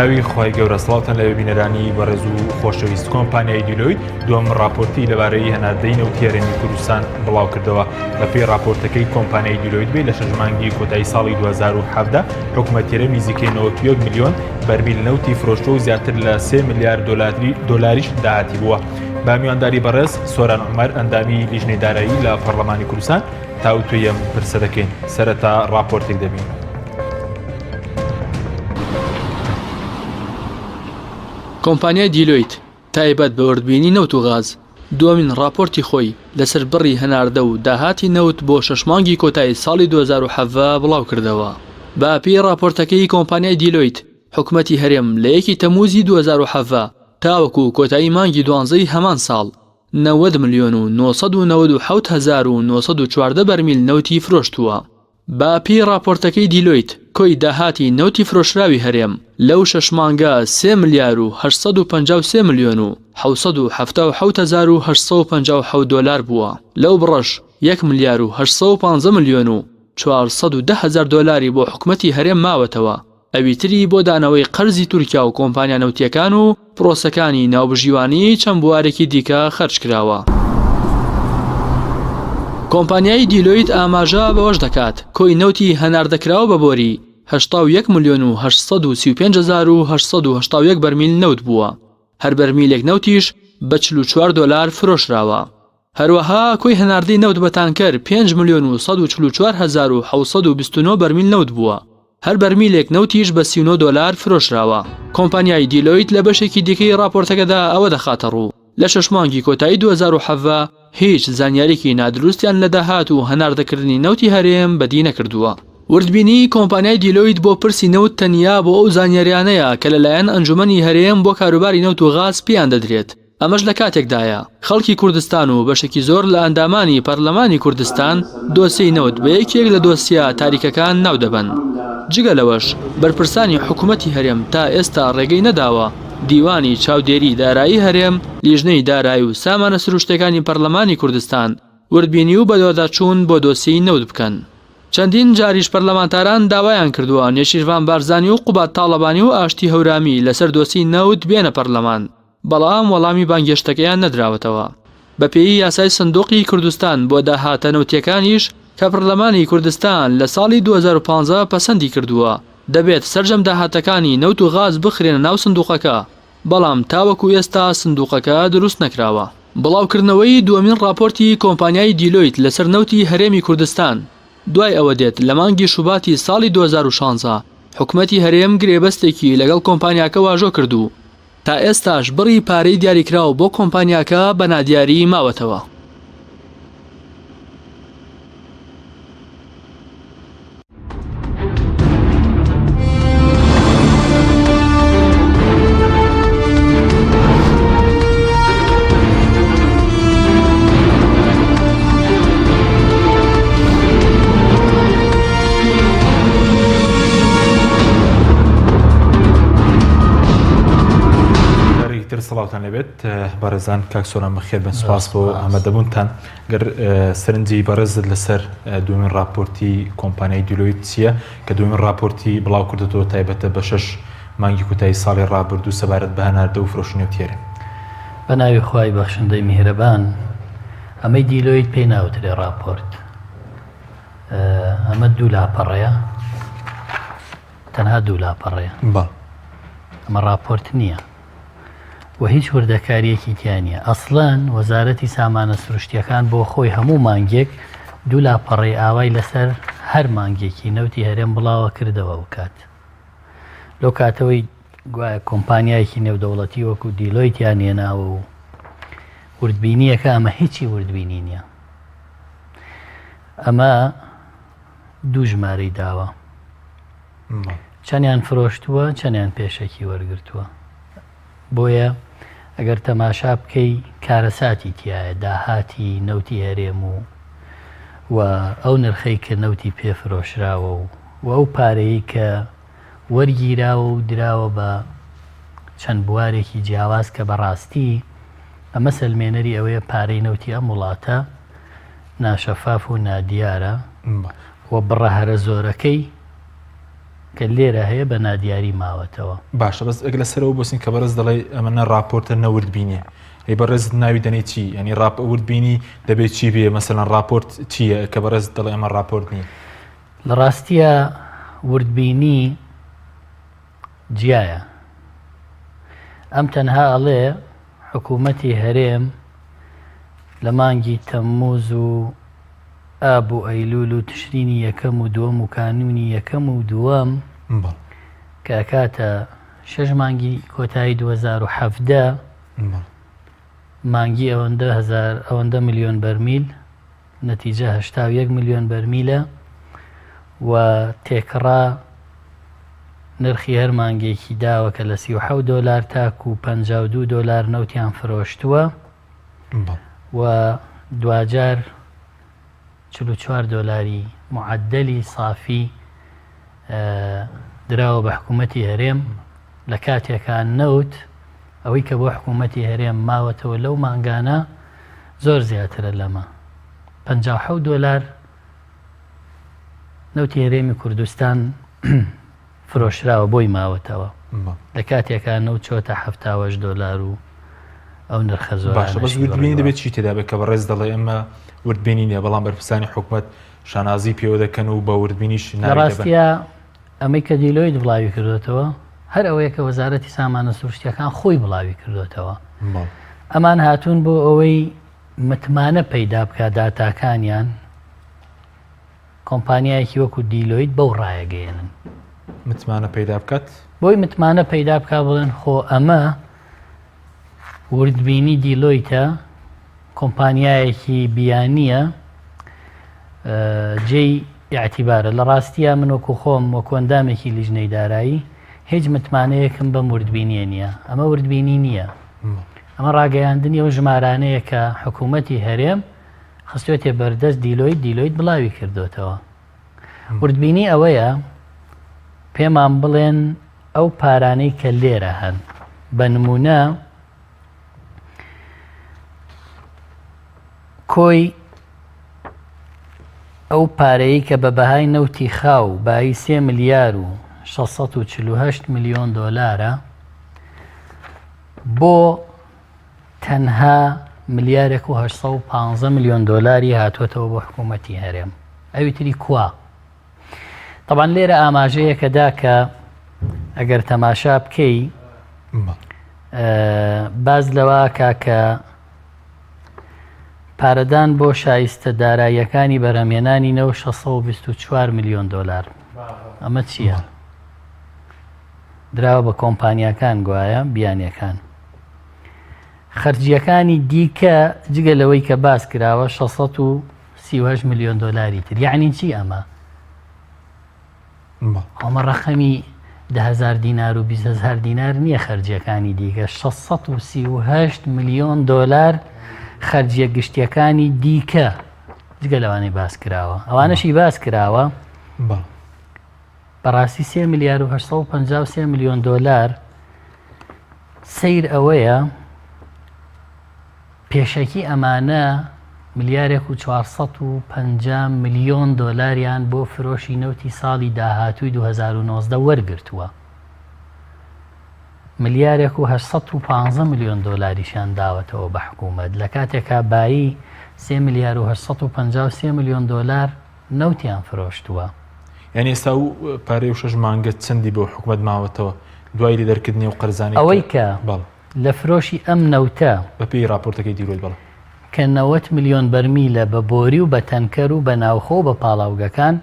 بەناوی خی گەورە سڵاوتان لە بینەرانی بەڕێز و خۆشەویست کۆمپانیای دیلۆیت دووەم راپۆرتی لەبارەی هەناردەی نەوتی هەرێمی کوردستان بڵاو کردەوە. بەپێی راپۆرتەکەی کۆمپانیای دیلۆیت بێ لە شەژمانگی کۆتایی ساڵی 2017 حکوومەتیرە نزیکەی 91 میلیۆن بەرمیل نەوتی فرۆشتۆ و زیاتر لە 3 میلیارد دۆلاریش داهاتی بووە. با میوانداری بەڕێز سۆران عومەر ئەندامی لیژنەی دارایی لە پەرلەمانی کوردستان تاوتوێم پرسە دەکەین. سەرەتا راپۆرتێک دەبین. کۆمپانیای دیلۆیت تایبەت بە وردبینی نەوت و غاز دووەمین راپۆرتی خۆی لەسەر بڕی هەناردە و داهاتی نەوت بۆ شەشمانگی کۆتایی ساڵی 2017 بڵاو کردەوە. بە پێی راپۆرتەکەی کۆمپانیای دیلۆیت حکوومەتی هەرێم لە 1 تەمووزی 2017 تاوەکو کۆتایی مانگی 12 هەمان ساڵ 90 ملیۆن و 997,914 بەرمیل نەوتی فرۆشتووە. با پێی راپۆرتەکەی دیلۆیت کۆی داهاتی نەوتی فرۆشراوی هەرێم لەو شەشمانگە 3 میلیارد و 853 ملیۆن و 777,857 دۆلار بووە. لەو بڕەش 1 میلیارد و 815 ملیۆن و 410,000 دۆلاری بۆ حکوومەتی هەرێم ماوەتەوە. ئەویتری بۆ دانەوەی قەرزی تورکیا و کۆمپانیا نەوتیەکان و پرۆسەکانی ناوبژیوانی چەند بوارێکی دیکە خەرج کراوە. کۆمپانیای دیلۆیت ئاماژە بەوەش دەکات کۆی نەوتی هەناردەکراوە بە بۆری 81 میلیۆن و 835,881 بەرمیل نەوت بووە. هەر بەرمیلێک نەوتیش بە 44 دۆلار فرۆشراوە. هەروەها کۆی هەناردەی نەوت بە تانکەر 5 میلیۆن و 144,729 بەرمیل نەوت بووە. هەر بەرمیلێک نەوتیش بە 39 دۆلار فرۆشراوە. کۆمپانیای دیلۆیت لە بەشێکی دیکەی راپۆرتەکەدا ئەوە دەخاتە ڕوو لە شەشمانگی کۆتایی 2017 هیچ زانیاریکی نادروستیان لە داهات و هەناردەکردنی نەوتی هەرێم بەدی نەکردووە. وردبینی کۆمپانیای دیلۆیت بۆ پرسی نەوت تەنیا بۆ ئەو زانیاریانەیە کە لەلایەن ئەنجومەنی هەرێم بۆ کاروباری نەوت و غاز پێیان دەدرێت. ئەمەش لە کاتێکدایە خەڵکی کوردستان و بەشێکی زۆر لە ئەندامانی پەرلەمانی کوردستان دۆسیەی نەوت بە یەکێک لە دۆسیە تاریکەکان ناو دەبن. جگە لەوەش بەرپرسانی حکوومەتی هەرێم تا ئێستا ڕێگەی نەداوە دیوانی چاودێری دارایی هەرێم، لیژنەی دارایی و سامانە سروشتەکانی پەرلەمانی کوردستان وردبینی و بەدواداچوون بۆ دۆسیەی نەوت بکەن. چەندین جاریش پەرلەمانتاران داوایان کردووە نێچیروان بارزانی و قوبات تاڵەبانی و ئاشتی هەورامی لەسەر دۆسی نەوت بێنە پەرلەمان، بەڵام وەڵامی بانگێشتەکەیان نەدراوەتەوە. بە پێی یاسای سندوقی کوردستان بۆ داهاتە نەوتیەکانیش کە پەرلەمانی کوردستان لە ساڵی 2015 پەسەندی کردووە دەبێت سەرجەم داهاتەکانی نەوت و غاز بخرێنە ناو سندوقەکە، بەڵام تاوەکو ئێستا سندوقەکە دروست نەکراوە. بڵاوکردنەوەی دووەمین راپۆرتی کۆمپانیای دیلۆیت لەسەر نەوتی هەرێمی کوردستان دوای ئەوە دێت لە مانگی شوباتی ساڵی 2016 حکوومەتی هەرێم گرێبەستێکی لەگەڵ کۆمپانیاکە واژۆ کردو تا ئێستاش بڕی پارەی دیاریکراوە بۆ کۆمپانیاکە بە نادیاری ماوەتەوە. سڵاوتان لەبێت بەڕێزان کاک سۆران بەخێر بن، سوپاس بۆ ئامادەبوونتان. گەر سەرنجی بەڕێزت لەسەر دومین راپۆرتی کۆمپانیای دیلۆیت چییە کە دومین راپۆرتی بڵاو کردەوە تایبەتە بە 6 مانگی کۆتایی ساڵی ڕابردوو سەبارەت بە هەناردە و فرۆشتنی نەوتیێرە؟ بە ناوی خوای بەخشندەی میهرەبان، ئەمەی دیلۆیت پێی ناوترێ راپۆرت. ئەمە دوو لاپەڕەیە، تەنها دوو لاپەڕەیە، ئەمە راپۆرت نییە و هیچ وردەکاریەکی تیانە. ئەسڵەن وەزارەتی سامانە سروشتیەکان بۆ خۆی هەموو مانگێک دوو لاپەڕەی ئاوای لەسەر هەر مانگێکی نەوتی هەرێم بڵاوە کردەوە و کات لەو کاتەوەی گوایە کۆمپانیایەکی نێودەوڵەتی وەکو دیلۆیتیان هێناوە و وردبینیەکە ئەمە هیچی وردبینی نییە. ئەمە دوو ژمارەی داوە، چەندیان فرۆشتووە چەندیان پێشەکی وەرگرتووە. بۆیە ئەگەر تەماشا بکەی کارەساتی تایە داهاتی نەوتی هەرێم و ئەو نرخەی کە نەوتی پێفرۆشراوە و ئەو پارەی کە وەرگیراوە و دراوە بە چەند بوارێکی جیاواز کە بەڕاستی ئەمە سەلمێنەری ئەوەیە پارەی نەوتی ئەم وڵاتە ناشەفاف و نادیارە و بڕە هەرە زۆرەکەی کە لێرە هەیە بە نادیاری ماوەتەوە. باشە بەس ئەگە لەسەرەوە بۆسین کە بەڕێز دەڵێ ئەمەە راپۆرتە نەوردبینێ ئەی بەڕێز ناوی دەنێ چی ینی وردبینی دەبێت چی بێ مەسەلەن راپۆرت چییە کە بەڕێز دەڵێ ئەمە راپۆرت نییە؟ لە ڕاستیە وردبینی جیایە. ئەم تەنها ئەڵێ حکوومەتی هەرێم لە مانگی تەمموز و ئاب و ئەیلول و تشرینی یەکەم و دووەم و کانونی یەکەم و دووەم کە کاتە 6 مانگی کۆتایی 2017 مانگی ئەوەندە ملیۆن بەرمیل نەتیجە 81 ملیۆن بەرمیلە و تێکڕا نرخی هەر مانگێکی داوە کە لە 37 دۆلار تاکو 52 دۆلار نەوتیان فرۆشتووە و دوجار 44 دۆلاری معدلی صافی دراوە بە حکوومەتی هەرێم لە کاتێکان نەوت ئەوەی کە بۆ حکوومەتی هەرێم ماوەتەوە لەو مانگانە زۆر زیاترە لەمە 57 دۆلار نەوتی هەرێمی کوردستان فرۆشراوە بۆی ماوەتەوە لە کاتێکان نەوت چۆتە 70 دۆلار و ئەو نرخە زۆر باشە بەس وردبینی دەبێت چی تێدا بێت کە بەڕێز دەڵێ ئەمە وردبینی نیە بەڵام بەرپرسانی حکوومەت شانازی پێوە دەکەن و بە وردبینیش ڕاستیە ئەمەی کە دیلۆیت بڵاوی کردوێتەوە هەر ئەوەیە کە وەزارەتی سامانە سروشتیەکان خۆی بڵاوی کردوێتەوە ئەمان هاتوون بۆ ئەوەی متمانە پەیدا بکە داتاکانیان کۆمپانیایەکی وەکو دیلۆیت بەو ڕایەگەێنن متمانە پەیدا بکات بۆی متمانە پەیدا بکە بڵێن خۆ ئەمە وردبینی دیلۆیتە کۆمپانیایەکی بیانیە جێی یاعتیبارە لە ڕاستیە من وەکو خۆم وەکو ئەندامێکی لیژنەی دارایی هیچ متمانەیەکم بە وردبینیە نییە ئەمە وردبینی نییە ئەمە ڕاگەیاندنی ئەو ژمارانەیە کە حکوومەتی هەرێم خستوێتێ بەردەست دیلۆیت بڵاوی کردوێتەوە وردبینی ئەوەیە پێمان بڵێن ئەو پارانەی کە لێرە هەن بە نمونە کۆی ئەو پارەی کە بە بەهای نەوتی خاو بای 3 ملیار و 648 ملیۆن دۆلارە بۆ تەنها ملیارێک و 815 ملیۆن دۆلاری هاتوۆتەوە بۆ حکوومەتی هەرێم ئەوی تری کوا طبعا لێرە ئاماژەیەکەدا کە ئەگەر تەماشا بکەی باز لەوە کاکە پارەدان بۆ شایستە داراییەکانی بەرهەمێنانی نەو 624 ملیۆن دۆلار ئەمە چییە؟ دراوە بە کۆمپانیەکان گوایە بیانیەکان خەرجیەکانی دیکە جگە لەوەی کە باس کراوە 638 ملیۆن دۆلاری تر یعنی چی ئەمە؟ ئەمە ڕەخەمی 10,000 دینار و 20,000 دینار نییە خەرجیەکانی دیکە 638 ملیۆن دۆلار خەرجیە گشتیەکانی دیکە جگە لەوانەی باس کراوە ئەوانەشی باس کراوە بەڕاستی 3 ملیار و 853 ملیۆن دۆلار سیر ئەوەیە پێشەکی ئەمانە ملیارێک و 450 ملیۆن دۆلاریان بۆ فرۆشی نەوتی ساڵی داهاتووی 2019 وەرگرتووە ملیارێک و 815 ملیۆن دۆلاریشان داوەتەوە بە حکوومەت لە کاتێکا بایی 3 ملیار و 853 ملیۆن دۆلار نەوتیان فرۆشتووە یعنی ئێستا و پارەی و 6 مانگە چەندی بۆ حکوومەت ماوەتەوە دوای لێدەرکردنی و قەرزانی ئەوەی کە لە فرۆشی ئەم نەوتە بەپێی راپۆرتەکەی دیرۆیت بڵێ کە 90 ملیۆن بەرمیلە بە بۆری و بە تەنکەر و بە ناوخۆ بە پاڵاوگەکان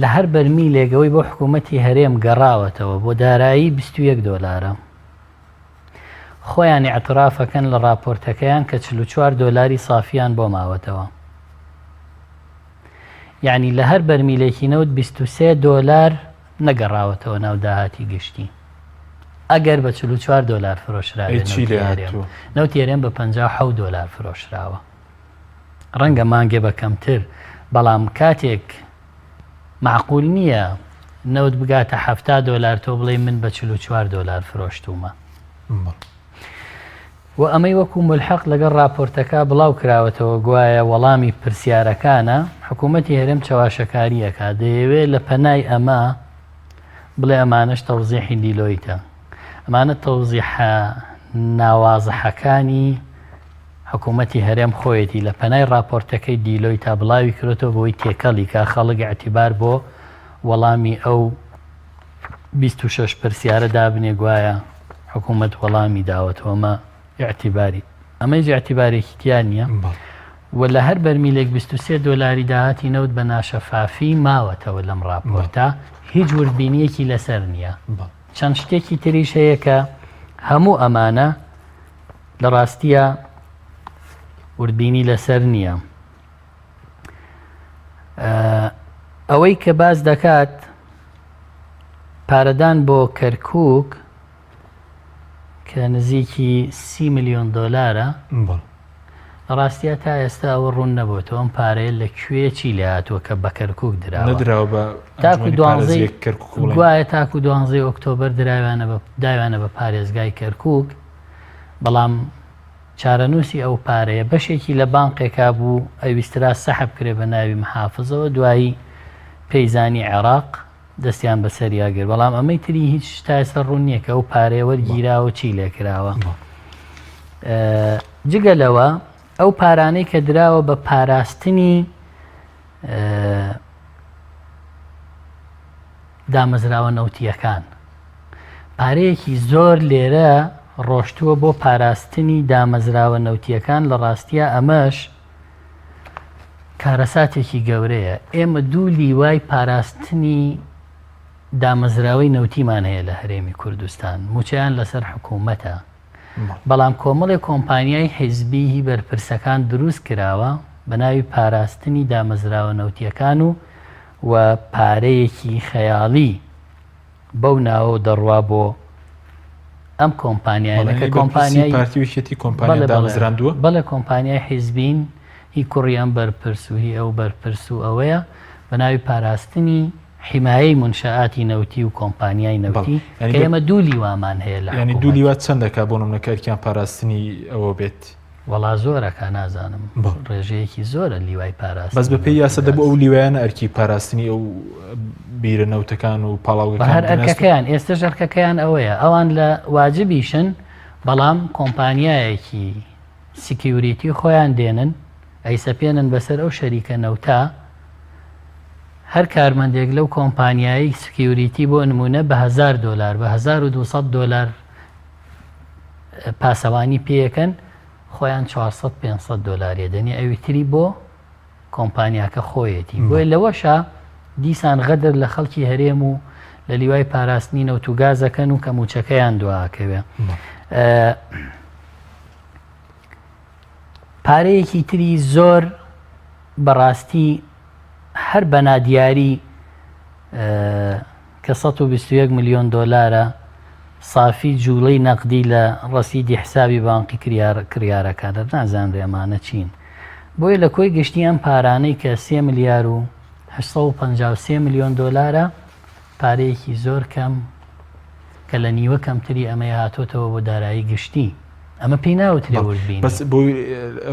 لە هەر بەرمیلێگەوەی بۆ حکوومەتی هەرێم گەڕاوەتەوە بۆ دارایی 21 دۆلارە خۆیان ئیعترافەکەن لە راپۆرتەکەیان کە 44 دۆلاری سافیان بۆ ماوەتەوە یعنی لە هەر بەرمیلێکی نەوت 23 دۆلار نەگەڕاوەتەوە ناو داهاتی گشتی ئەگەر بە 44 دۆلار فرۆشراوێت نەوتی هەرێم بە 57 دۆلار فرۆشراوە ڕەنگە مانگێ بە کەمتر بەڵام کاتێک معقول نییە نەوت بگاتە 70 دۆلار تۆ بڵێ من بە 44 دۆلار فرۆشتومە و ئەمەی وەکو ملحق لەگەڵ راپۆرتەکە بڵاو کراوەتەوە گوایە وەڵامی پرسیارەکانە حکوومەتی هەرێم چاواشەکاریەکە دەیەوێت لە پەنای ئەمە بڵێ ئەمانش تەوزیحی دیلۆیتە ئەمانە تەوزیحە ناوازەحەکانی حکوومەتی هەرێم خۆیەتی لە پەنای راپۆرتەکەی دیلۆی تا بڵاوی کرێتەوە بۆی تێکەڵی کا خەڵک اعتیبار بۆ وەڵامی ئەو 26 پرسیارە دابنێ گوایە حکوومەت وەڵامی داوەتەوەمە اعتیباری ئەمەی اعتیبارێکی تیان نییە و لە هەر بەرمیلێک 23 دۆلاری داهاتی نەوت بە ناشەفافی ماوەتەوە لەم راپۆرتە هیچ وردبینیەکی لەسەر نییە چەند شتێکی تریش هەیە کە هەموو ئەمانە لە ڕاستیە وردبینی لەسەر نییە ئەوەی کە باز دەکات پارەدان بۆ کەرکووک کە نزیکی 30 ملیۆن دۆلارە ڕاستیە تا ئێستا ئەوە ڕوون نەبووەوە ئەم پارەیە لەکوێ چی لە هاتووە کە بە کەرکووک دراوە تاکو 12 ئۆکتۆبەر داوانە بە پارێزگای کەرکووک بەڵام چارەنووسی ئەو پارەیە بەشێکی لە بانقێکا بوو ئەویسترا سەحب کرێ بە ناوی محافزەوە دوایی پەیزانی عێراق دەستیان بەسەریاگەر بەڵام ئەمەی تری هیچ شتایسە ڕوون نییە کە ئەو پارەیە وەرگیراوە چی لێکراوە جگە لەوە ئەو پارانەی کە دراوە بە پاراستنی دامەزراوە نەوتیەکان پارەیەکی زۆر لێرە ڕۆشتووە بۆ پاراستنی دامەزراوە نەوتیەکان لە ڕاستیە ئەمەش کارەساتێکی گەورەیە ئێمە دوو لیوای پاراستنی دامەزراوەی نەوتیمان هەیە لە هەرێمی کوردستان موچیان لەسەر حکوومەتە بەڵام کۆمەڵی کۆمپانیای حیزبی بەرپرسەکان دروست کراوە بە ناوی پاراستنی دامەزراوە نەوتیەکان و پارەیەکی خەیاڵی بەو ناوە دەڕوا بۆ ئەم کۆمپانیایەکە کۆمپانیای بەڵێ کۆمپانیای حیزبین هی کوڕیان بەرپرس و هی ئەو بەرپرس و ئەوەیە بە ناوی پاراستنی حیمایەی منشاعاتی نەوتی و کۆمپانیای نەوتی کە ئێمە دوو لیوامان هەیە لە ینی دوو لیوات چەندەکە بۆ نمونەکەرکیان پاراستنی ئەوە بێت وەڵا زۆرەکە نازانم ڕێژەیەکی زۆرە لیوای پاراست بەس بەپێی یاسە دەبوو ئەو لیوایانە ئەرکی پاراستنی ئەو بیرە نەوتەکان و پاڵاوەکان هەر ئەرکەکەیان ئێستا ژەرکەکەیان ئەوەیە ئەوان لە واجبیشن بەڵام کۆمپانیایەکی سکیوریتی خۆیان دێنن ئەیسەپێنن بەسەر ئەو شەریکە نەوتا هەر کارمەندێک لەو کۆمپانیایی سکیوریتی بۆ نمونە بە $1000 بە $1200 پاسەوانی پێیەکەن خۆیان $400-500 دەنی ئەوی تری بۆ کۆمپانیاکە خۆیەتی بۆی لەوەشە دیسان غەدر لە خەڵکی هەرێم و لە لیوای پاراستنی نەوت و گازەکەن و کەموچەکەیان دواکەوێ پارەیەکی تری زۆر بەڕاستی هەر بەنادیاری کە $121 ملیۆن سافی جوڵەی نەقدی لە ڕەسیدی حسابی بانقی کریارەکانە نازان ڕێمانە چین بۆیە لە کۆی گشتی ئەم پارانەی کە $3,853 ملیۆن پارەیەکی زۆر کەم کە لە نیوە کەمتری ئەمە هاتۆتەوە بۆ دارایی گشتی ئەمە پێی ناوترێ وردبین بەس بۆی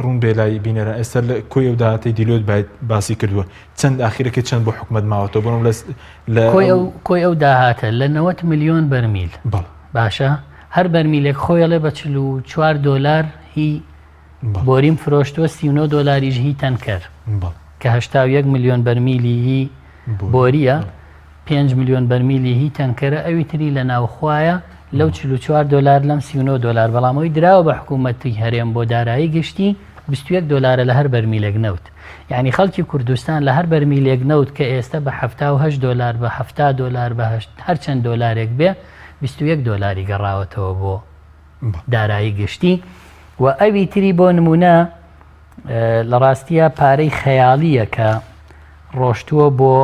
ڕوون بێلای بینەرە ئێستا لە کۆی ئەو داهاتی دیلۆت باسی کردووە چەند ئاخیرەکە چەند بۆ حکومەت ماوەتەوە بۆم کۆی ئەو داهاتە لە 90 ملیۆن بەرمیل باشە هەر بەرمیلێک خۆیڵێ بە $44 هی بۆریم فرۆشتووە $39 هی تەنکەر کە 81 ملیۆن بەرمیلی هی بۆریە 5 ملیۆن بەرمیلی هی تەنکەرە ئەوی تری لە ناوخوایە لەو $44 لەم $39 بەڵامەوەی دراوە بە حکوومەتی هەرێم بۆ دارایی گشتی $21 لە هەر بەرمیلێک نەوت یعنی خەڵکی کوردستان لە هەر بەرمیلێک نەوت کە ئێستا بە $78 بە $70 بە هەرچەند دۆلارێک بێ $21 گەڕاوەتەوە بۆ دارایی گشتی و ئەوی تری بۆ نمونە لە ڕاستیە پارەی خەیاڵیە کە ڕۆشتووە بۆ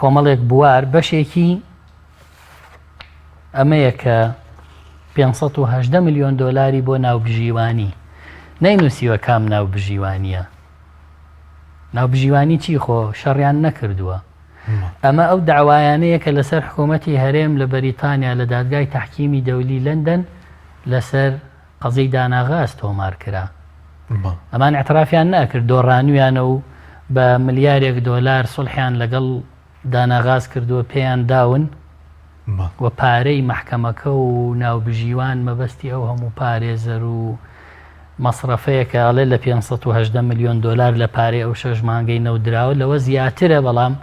کۆمەڵێک بوار بەشێکی ئەمەیە کە $518 ملیۆن بۆ ناوبژیوانی نەینووسیوە کام ناوبژیوانیە ناوبژیوانی چی خۆ شەڕیان نەکردووە ئەمە ئەو داوایانەیە کە لەسەر حکوومەتی هەرێم لە بەریتانیا لە دادگای تەحکیمی دەولی لەندەن لەسەر قەزەی داناغاز تۆمار کرا. ئەمان اعترافیان ناکرد دۆڕانویانە و بە ملیارێک دۆلار سڵحیان لەگەڵ داناغاز کردووە پێیان داون و پارەی محکەمەکە و ناوبژیوان مەبەستی ئەو هەموو پارێزەر و مەسرەفەیەکە ئاڵێ لە 580 ملیۆن دۆلار لە پارەی ئەو 6 مانگەی نەودراوە لەوە زیاترە، بەڵام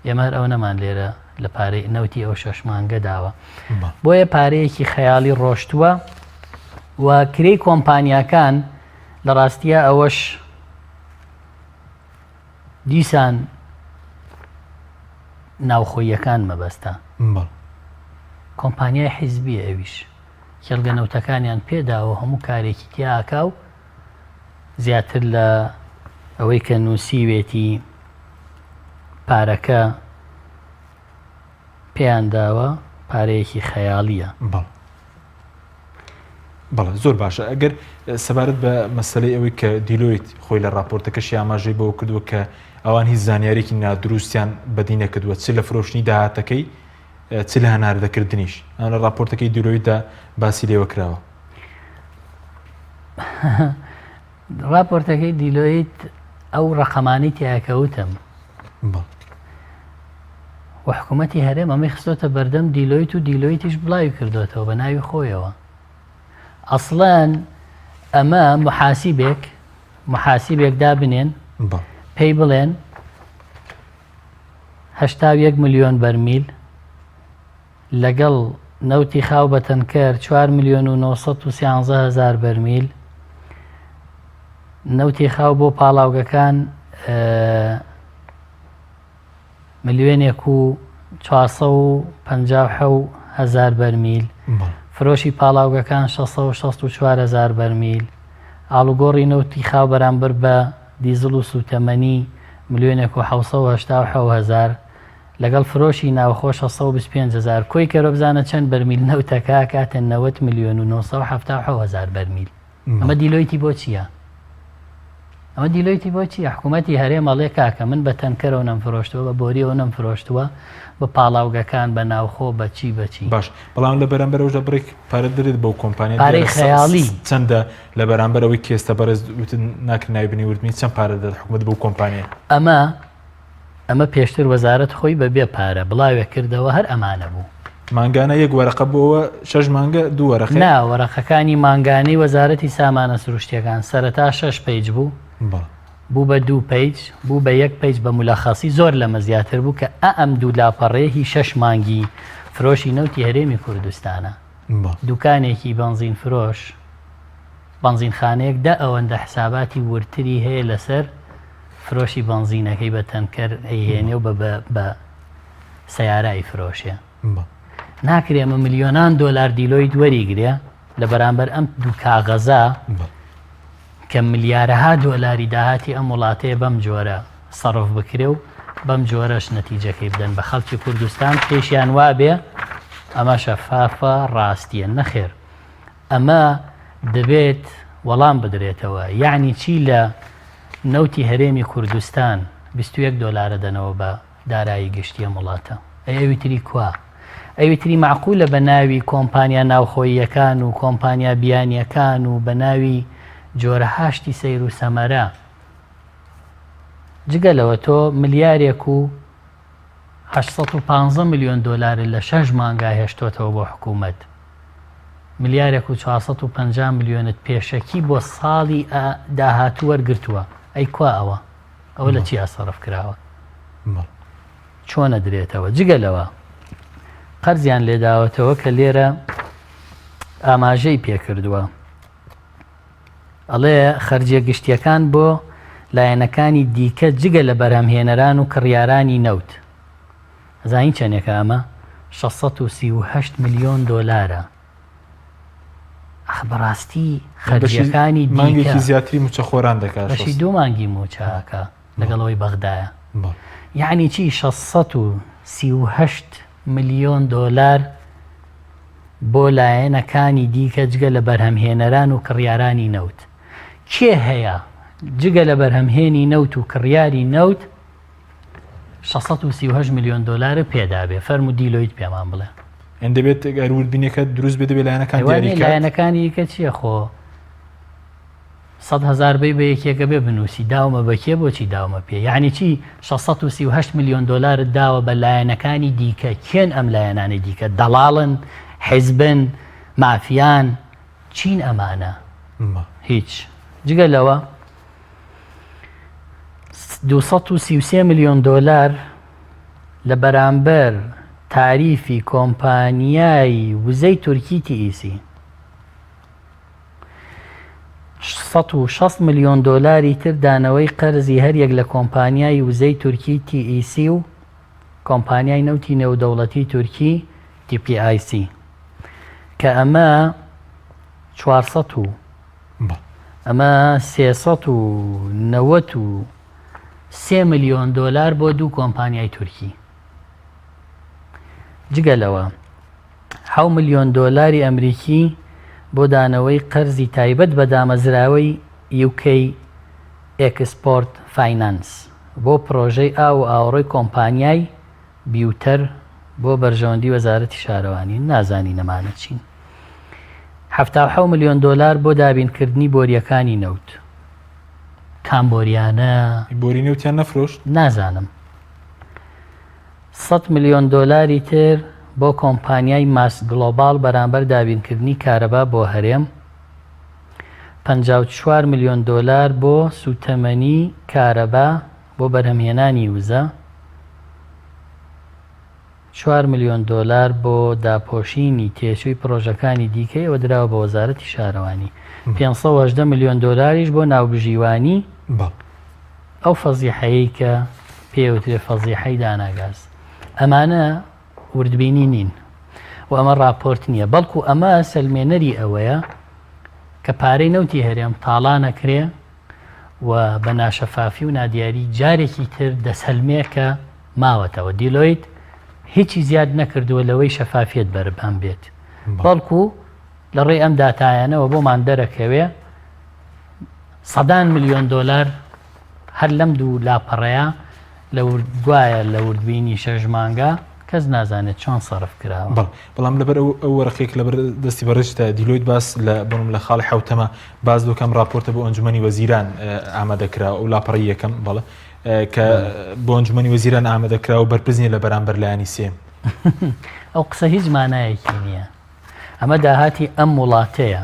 ئێمە ئەو نەمان لێرە لە پارەی نەوتی ئەو 6 مانگە داوە. بۆیە پارەیەکی خەیاڵی ڕۆشتووە و کرێی کۆمپانیاکان لە ڕاستیە ئەوەش دیسان ناوخۆیەکان مەبەستە. کۆمپانیای حیزبیە ئەویش کێڵگە نەوتەکانیان پێداوە هەموو کارێکی تیاکا و زیاتر لە ئەوەی کە نووسیوێتی پارەکە پێیان داوە پارەیەکی خەیاڵیە. بەڵێ زۆر باشە. ئەگەر سەبارەت بە مەسەلەی ئەوەی کە دیلۆیت خۆی لە راپۆرتەکەشی ئاماژەی بەوە کردووە کە ئەوان هیچ زانیارێکی نادروستیان بەدینە کردووە چ لە فرۆشتنی داهاتەکەی چ لە هەناردەکردنیش ئەم لە راپۆرتەکەی دیلۆیتدا باسی لێوە کراوە. راپۆرتەکەی دیلۆیت ئەو ڕقەمانی تیاکەوتم و حکوومەتی هەرێم ئەمەی خستۆتە بەردەم دیلۆیت و دیلۆیتیش بڵاوی کردوێتەوە بە ناوی خۆیەوە. ئەسڵەن ئەمە محاسیبێک دابنێن پێی بڵێن 81 ملیۆن بەرمیل لەگەڵ نەوتی خاو بە تەنکەر 4 ملیۆن و 913 هزار بەرمیل، نەوتی خاو بۆ پاڵاوگەکان 1,457 هزار بەرمیل، فرۆشی پاڵاوگەکان 664 هزار بەرمیل، ئاڵوگۆڕی نەوتی خاو بەرامبەر بە دیزل و سوتەمەنی 1,787 هزار، لەگەڵ فرۆشی ناوخۆ 625 هزار. کۆی کەرۆ بزانە چەند بەرمیل نەوتەکە کاتە 90 ملیۆن و 977 هزار بەرمیل. ئەمە دیلۆیتی بۆ چییە؟ ئەمە دیلۆیتی بۆ چییە؟ حکوومەتی هەرێم ئەڵێ کاکە من بە تەنکەرەوە نەمفرۆشتووە بە بۆریەوە نەمفرۆشتووە بە پاڵاوگەکان بە ناوخۆ بەچی باش. بەڵام لە بەرامبەرەوە بڕێک پارە دەرێت بەو کۆمپانیا پارەی خەیاڵی چەندە لە بەرامبەرەوەی کێستە بەرز ناکردناوی بنیوردنی چەند پارە دەدات حکوومەت بەو کۆمپانیا؟ ئەمە پێشتر وەزارەت خۆی بەبێ پارە بڵاوێ کردەوە هەر ئەمانە بوو. مانگانە یەک وەرەقە بۆەوە 6 مانگە 2 وەرەقە؟ نا وەرەقەکانی مانگانەی وەزارەتی سامانە سروشتیەکان سەرەتا 6 پیج بوو بوو بە 2 پیج بوو بە 1 پیج بە مولەخەسی زۆر لەمە زیاتر بوو کە ئەم دوو لاپەڕێهی 6 مانگی فرۆشی نەوتی هەرێمی کوردستانە. دوکانێکی بەنزین فرۆش بەنزینخانەیەک دا ئەوەندە حساباتی ورتری هەیە لەسەر فرۆشی بەنزینەکەی بە تەنکەر ئەیهێنێ و بە سەیارایی فرۆشێ. ناکرێمە ملیۆنان دۆلار دیلۆیت وەریگرێ لە بەرامبەر ئەم دوو کاغەزە کە ملیارەها دۆلاری داهاتی ئەم وڵاتەیە بەم جۆرە سەرف بکرێ و بەم جۆرەش نەتیجەکەی بدەن بە خەڵکی کوردستان پێشیان وابێ ئەمە شەفافە ڕاستیە نەخێر. ئەمە دەبێت وەڵام بدرێتەوە. یعنی چی لە نەوتی هەرێمی کوردستان 21 دۆلارە دەنەوە بە دارایی گشتیە وڵاتە؟ ئەویتری کوا؟ ئەویتری معقولە بە ناوی کۆمپانیا ناوخۆییەکان و کۆمپانیا بیانیەکان و بە ناوی جۆرە هاشتی سەیر و سەمەرە جگەلەوە تۆ ملیارێک و 815 ملیۆن دۆلار لە 6 مانگا هێشتۆتەوە بۆ حکوومەت، ملیارێک و 450 ملیۆنت پێشەکی بۆ ساڵی داهاتوو وەرگرتووە. ئەی کوا ئەوە لە چی ئاسەرف کراوە؟ چۆنە درێتەوە؟ جگەلەوە قەرزیان لێداوەتەوە کە لێرە ئاماژەی پێکردووە، ئەڵێ خەرجیە گشتیەکان بۆ لایەنەکانی دیکە جگە لە بەرهەمهێنەران و کڕیارانی نەوت. زانین چەندێکە ئەمە؟ 638 ملیۆن دۆلارە. بەڕاستی خەرجیەکانی مانگێکی زیاتری موچەخۆران دەکات، بەشی 2 مانگی موچاکە لەگەڵەوەی بەغدایە. یعنی چی 638 ملیۆن دۆلار بۆ لایەنەکانی دیکە جگە لە بەرهەمهێنەران و کڕیارانی نەوت. کێ هەیە جگە لە بەرهەمهێنی نەوت و کڕیاری نەوت 638 ملیۆن دۆلارە پێدابێ؟ فەرمو دیلۆیت پێمان بڵێ. ئەن دەبێت گەروردبینەکە دروست بێت دەبێت لایەنەکان دیاریکات. لایەنەکانی کە چییە خۆ 100,000 بە یەکێکە بێ بنووسی داومە بەکێ بۆچی داومە پێ یعنی چی 638 میلیۆن دلار داوە بە لایەنەکانی دیکە کێن ئەم لایەنانی دیکە دەڵاڵن حیزبن مافیان چین ئەمانە هیچ جگە لەوە 233 میلیۆن دلار لە بەرامبەر تاریفی کۆمپانیای وزەی تورکی TEC 160 میلیۆن دلاری تر دانەوەی قەرزی هەریەک لە کۆمپانیای وزەی تورکی TEC و کۆمپانیای نەوتی نێودەوڵەتی تورکی TPIC کە ئەمە 400 و ئەمە 393 میلیۆن دلار بۆ دوو کۆمپانیای تورکی جگە لەوە 7 میلیۆن دلاری ئەمریکی بۆ دانەوەی قەرزی تایبەت بە دامەزراوەی UK Export Finance بۆ پرۆژەی ئاو و ئاوڕۆی کۆمپانیای بیوتەر بۆ بەرژەوەندی وەزارەتی شارەوانی نازانی نەمانە چین 77 میلیۆن دلار بۆ دابینکردنی بۆریەکانی نەوت کام بۆریانە بۆری نەوتیان نەفرۆشت نازانم 100 میلیۆن دلاری تر بۆ کۆمپانیای ماس گلۆبال بەرامبەر دابینکردنی کارەبا بۆ هەرێم 54 میلیۆن دلار بۆ سوتەمەنی کارەبا بۆ بەرهەمهێنانی وزە 4 میلیۆن دلار بۆ داپۆشینی تێچووی پرۆژەکانی دیکەی ئەوە دراوە بە وەزارەتی شارەوانی 518 میلیۆن دلاریش بۆ ناوبژیوانی ئەو فەزیحەیە کە پێوترێ فەزیحەی داناگاز ئەمانە وردبینی نین و ئەمە راپۆرت نییە بەڵکو ئەمە سەلمێنەری ئەوەیە کە پارەی نەوتی هەرێم تاڵا نەکرێ و بە ناشەفافی و نادیاری جارێکی تر دەسەلمێکە ماوەتەوە دیلۆیت هیچی زیاد نەکردووە لەوەی شەفافیت بەربان بێت بەڵکو لە ڕێی ئەم داتایانەوە بۆمان دەرەکەوێ 100 میلیۆن دلار هەر لەم دوو لاپەڕەیە لە گوایە لە وردبینی 6 مانگە کەس نازانێت چۆن سەرف کراوە بەڵام لەبەر ئەو وەرەقێک لەبەر دەستی بەڕشتە دیلۆیت باس بڵم لە خاڵی حوتەمە باز دوکەم راپۆرتە بۆ ئەنجومەنی وەزیران ئامادەکرا و لاپەڕی یەکەم بەڵێ کە بۆ ئەنجومەنی وەزیران ئامادەکرا و بەرپرسنی لە بەرامبەر لایانی سێم ئەو قسە هیچ مانایەکی نییە ئەمە داهاتی ئەم وڵاتەیە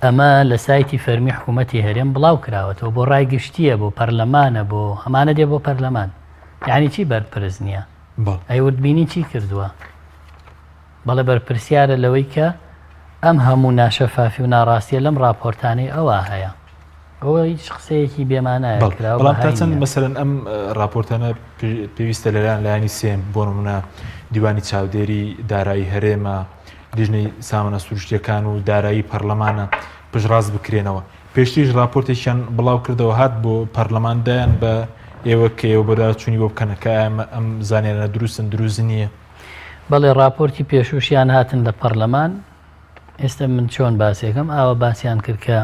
ئەمە لە سایتی فەرمی حکوومەتی هەرێم بڵاو کراوەتەوە بۆ ڕایگەشتیە بۆ پەرلەمانە بۆ هەمانە دێ بۆ پەرلەمان یعنی چی بەرپرس نییە ئەی وردبینی چی کردووە بەڵێ بەرپرسیارە لەوەی کە ئەم هەموو ناشەفافی و ناڕاستیە لەم راپۆرتانەی ئەوە هەیە ئەوە هیچ قسەیەکی بێمانایە بەڵام تا چەند مەسەرەن ئەم راپۆرتانە پێویستە لەلایەن لایانی سێم بۆ نمونە دیوانی چاودێری دارایی هەرێمە لیژنەی سامانە سروشتیەکان و دارایی پەرلەمانە پشتڕاست بکرێنەوە پێشتریش راپۆرتێکیان بڵاو کردەوە هات بۆ پەرلەماندایان بە ئێوە کە ئێوە بەداچوونی بۆ بکەنە کە ئەم زانێنە دروستن دروست نییە بەڵێ راپۆرتی پێشوشیان هاتن لە پەرلەمان ئێستا من چۆن باسیەکەم ئاوە باسییان کرد کە